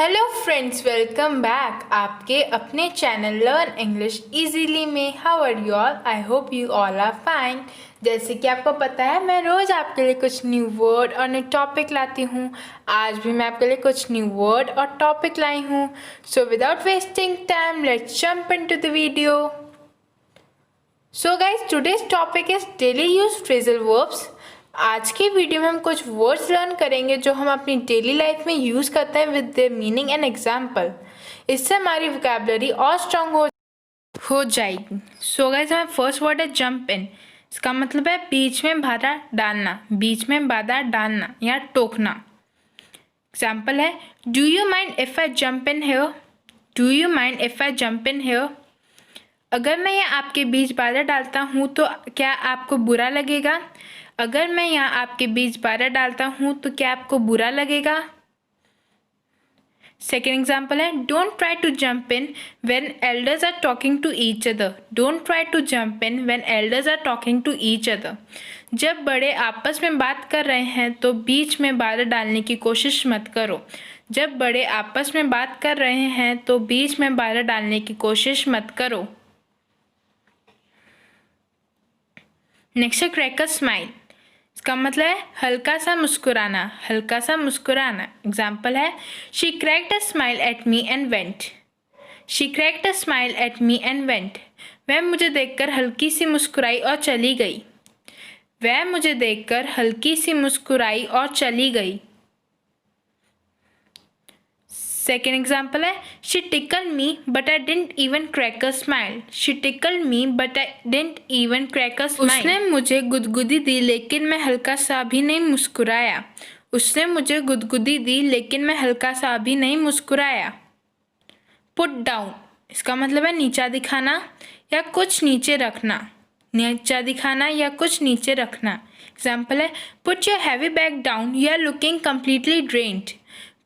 Hello friends, welcome back आपके अपने channel learn English easily में। How are you all? I hope you all are fine. जैसे कि आपको पता है, मैं रोज़ आपके लिए कुछ न्यू वर्ड और न्यू टॉपिक लाती हूँ। आज भी मैं आपके लिए कुछ न्यू वर्ड और टॉपिक लाई हूँ। So without wasting time, let's jump into the video. So guys, today's topic is daily use phrasal verbs. आज की वीडियो में हम कुछ वर्ड्स लर्न करेंगे जो हम अपनी डेली लाइफ में यूज़ करते हैं with their meaning and example. इससे हमारी वोकैबुलरी और स्ट्रांग हो जाएगी। सो गाइस, हमारा फर्स्ट वर्ड है जंप इन। इसका मतलब है बीच में बाधा डालना, बीच में बाधा डालना या टोकना। एग्जाम्पल है, do you mind if I jump in here? Do you mind if I jump in here? अगर मैं यहाँ आपके बीच बाधा डालता हूँ तो क्या आपको बुरा लगेगा? अगर मैं यहाँ आपके बीच बाधा डालता हूँ तो क्या आपको बुरा लगेगा? सेकेंड एग्जाम्पल है, don't try to jump in when elders are talking to each other. Don't try to jump in when elders are talking to each other. जब बड़े आपस में बात कर रहे हैं तो बीच में बाधा डालने की कोशिश मत करो। जब बड़े आपस में बात कर रहे हैं तो बीच में बाधा डालने की कोशिश मत करो। नेक्स्ट है क्रैक अ स्माइल। इसका मतलब है हल्का सा मुस्कुराना, हल्का सा मुस्कुराना। एग्जाम्पल है, she cracked a smile at me and went. She cracked a smile at me and went. वह मुझे देखकर हल्की सी मुस्कुराई और चली गई। वह मुझे देखकर हल्की सी मुस्कुराई और चली गई। सेकेंड एग्जाम्पल है, she tackle me but I didn't even crack a smile. She tackle me but I didn't even crack a smile. उसने मुझे गुदगुदी दी लेकिन मैं हल्का सा भी नहीं मुस्कुराया। उसने मुझे गुदगुदी दी लेकिन मैं हल्का सा भी नहीं मुस्कुराया। Put down. इसका मतलब है नीचा दिखाना या कुछ नीचे रखना। नीचा दिखाना या कुछ नीचे रखना। एग्जाम्पल है, put your heavy bag down, you are looking completely drained.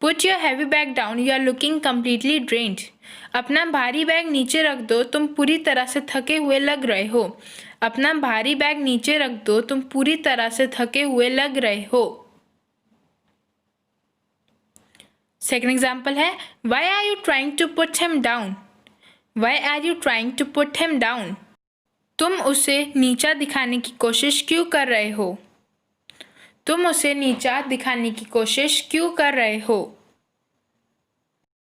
Put your heavy bag down, you are looking completely drained. अपना भारी बैग नीचे रख दो, तुम पूरी तरह से थके हुए लग रहे हो। अपना भारी बैग नीचे रख दो, तुम पूरी तरह से थके हुए लग रहे हो। सेकेंड एग्जाम्पल है, Why are you trying to put him down? Why are you trying to put him down? तुम उसे नीचा दिखाने की कोशिश क्यों कर रहे हो? तुम उसे नीचा दिखाने की कोशिश क्यों कर रहे हो?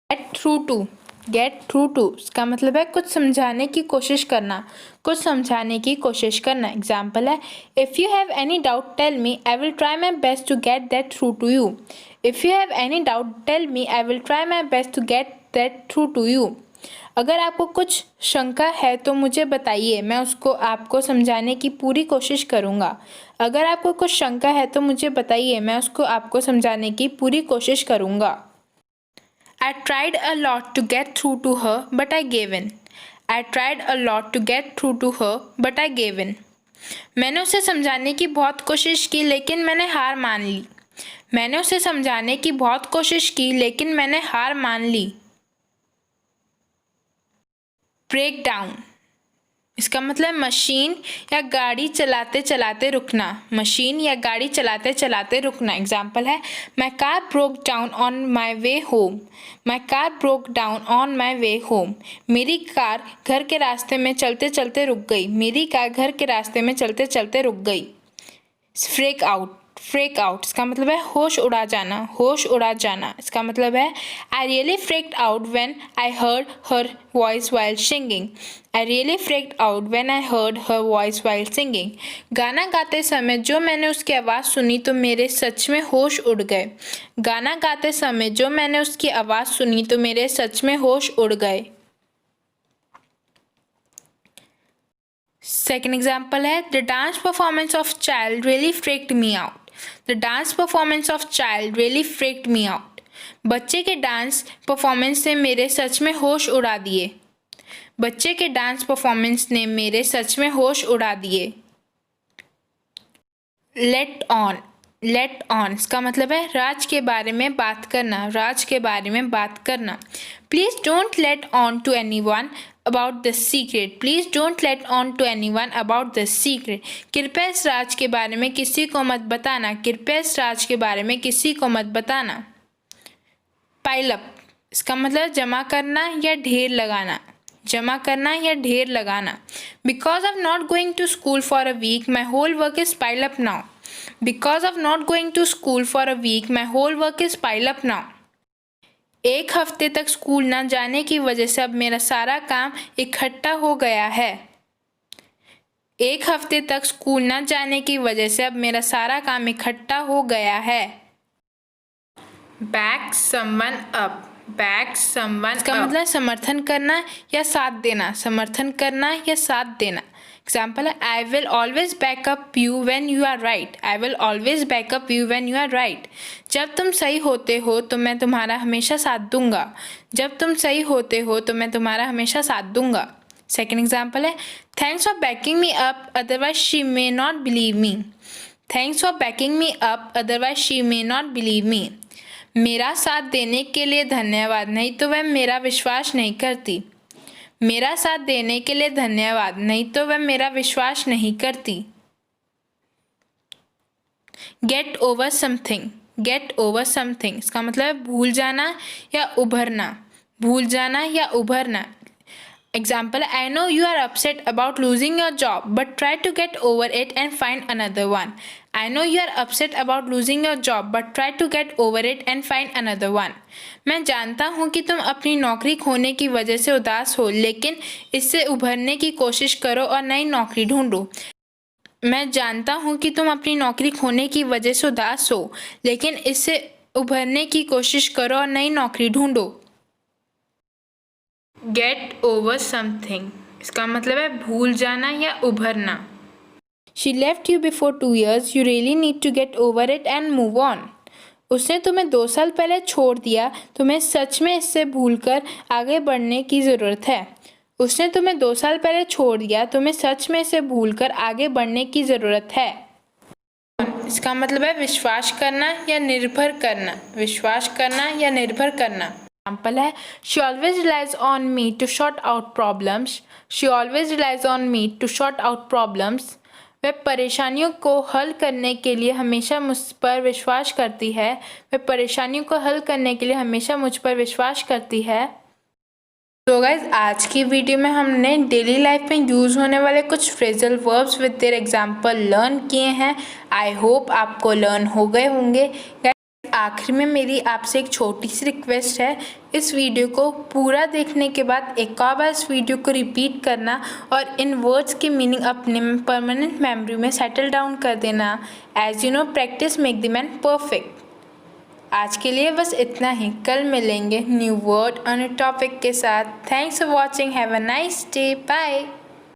Get through to. Get through to इसका मतलब है कुछ समझाने की कोशिश करना, कुछ समझाने की कोशिश करना। एग्जाम्पल है, if you have any doubt tell me, I will try my best to get that through to you. If you have any doubt tell me, I will try my best to get that through to you. अगर आपको कुछ शंका है तो मुझे बताइए, मैं उसको आपको समझाने की पूरी कोशिश करूँगा। अगर आपको कुछ शंका है तो मुझे बताइए, मैं उसको आपको समझाने की पूरी कोशिश करूँगा। I tried a lot to get through to her, but I gave in. I tried a lot to get through to her, but I gave in. मैंने उसे समझाने की बहुत कोशिश की लेकिन मैंने हार मान ली। मैंने उसे समझाने की बहुत कोशिश की लेकिन मैंने हार मान ली। Break down. इसका मतलब मशीन या गाड़ी चलाते चलाते रुकना। मशीन या गाड़ी चलाते चलाते रुकना। एग्जाम्पल है, my car broke down on my way home. My car broke down on my way home. मेरी कार घर के रास्ते में चलते चलते रुक गई। मेरी कार घर के रास्ते में चलते चलते रुक गई। Freak out. फ्रेक आउट इसका मतलब है होश उड़ा जाना, होश उड़ा जाना। इसका मतलब है, I really freaked out when I heard her voice while singing. I really freaked out when I heard her voice while singing. गाना गाते समय जो मैंने उसकी आवाज़ सुनी तो मेरे सच में होश उड़ गए। गाना गाते समय जो मैंने उसकी आवाज़ सुनी तो मेरे सच में होश उड़ गए। सेकेंड एग्जाम्पल है, the dance performance of child really freaked me out. The dance performance of child really freaked me out. बच्चे के डांस परफॉर्मेंस ने मेरे सच में होश उड़ा दिए। बच्चे के डांस परफॉर्मेंस ने मेरे सच में होश उड़ा दिए। Late on. लेट ऑन इसका मतलब है राज के बारे में बात करना, राज के बारे में बात करना। Please don't let on to anyone about the secret. Please don't let on to anyone about the secret. कृपया इस राज के बारे में किसी को मत बताना। कृपया इस राज के बारे में किसी को मत बताना। Pile up. इसका मतलब जमा करना या ढेर लगाना, जमा करना या ढेर लगाना। Because of not going to school for a week my whole work is pile up now. Because of not going to school for a week my whole work is pile up now. एक हफ्ते तक school ना जाने की वजह से अब मेरा सारा काम इकट्ठा हो गया है। एक हफ्ते तक स्कूल ना जाने की वजह से अब मेरा सारा काम इकट्ठा हो गया है। Back someone up, back someone इसका मतलब समर्थन करना या साथ देना, समर्थन करना या साथ देना। एग्जाम्पल है I will always backup you when you are right. I will always backup you when you are right. जब तुम सही होते हो तो मैं तुम्हारा हमेशा साथ दूंगा। जब तुम सही होते हो तो मैं तुम्हारा हमेशा साथ दूंगा। सेकेंड एग्जाम्पल है thanks for banking me up otherwise she may not believe me. Thanks for banking me up otherwise she may not believe me. मेरा साथ देने के लिए धन्यवाद, नहीं तो वह मेरा विश्वास नहीं करती। मेरा साथ देने के लिए धन्यवाद, नहीं तो वह मेरा विश्वास नहीं करती। Get over something, get over something इसका मतलब है भूल जाना या उभरना, भूल जाना या उभरना। Example, I know you are upset about losing your job, but try to get over it and find another one. I know you are upset about losing your job, but try to get over it and find another one. मैं जानता हूँ कि तुम अपनी नौकरी खोने की वजह से उदास हो, लेकिन इससे उभरने की कोशिश करो और नई नौकरी ढूंढो। मैं जानता हूँ कि तुम अपनी नौकरी खोने की वजह से उदास हो, लेकिन इससे उभरने की कोशिश करो और नई नौकरी ढूंढो। गेट ओवर समथिंग इसका मतलब है भूल जाना या उभरना। She left you before 2 years, you really need to get over it and move on. उसने तुम्हें 2 साल पहले छोड़ दिया, तुम्हें सच में इससे भूलकर आगे बढ़ने की ज़रूरत है। उसने तुम्हें 2 साल पहले छोड़ दिया, तुम्हें सच में इसे भूलकर आगे बढ़ने की ज़रूरत है। इसका मतलब है विश्वास करना या निर्भर करना, विश्वास करना या निर्भर करना। एग्जाम्पल है she always relies on me to sort out problems. She always relies on me to sort out problems. वह परेशानियों को हल करने के लिए हमेशा मुझ पर विश्वास करती है। वह परेशानियों को हल करने के लिए हमेशा मुझ पर विश्वास करती है। तो गाइज आज की वीडियो में हमने डेली लाइफ में यूज़ होने वाले कुछ phrasal verbs with their example learn किए हैं। आई होप आपको लर्न हो गए होंगे। आखिर में मेरी आपसे एक छोटी सी रिक्वेस्ट है, इस वीडियो को पूरा देखने के बाद एक और बार इस वीडियो को रिपीट करना और इन वर्ड्स की मीनिंग अपने परमानेंट मेमोरी में सेटल डाउन कर देना। As you know practice make the man perfect. आज के लिए बस इतना ही, कल मिलेंगे न्यू वर्ड और न्यू टॉपिक के साथ। Thanks for watching, have a nice day, bye.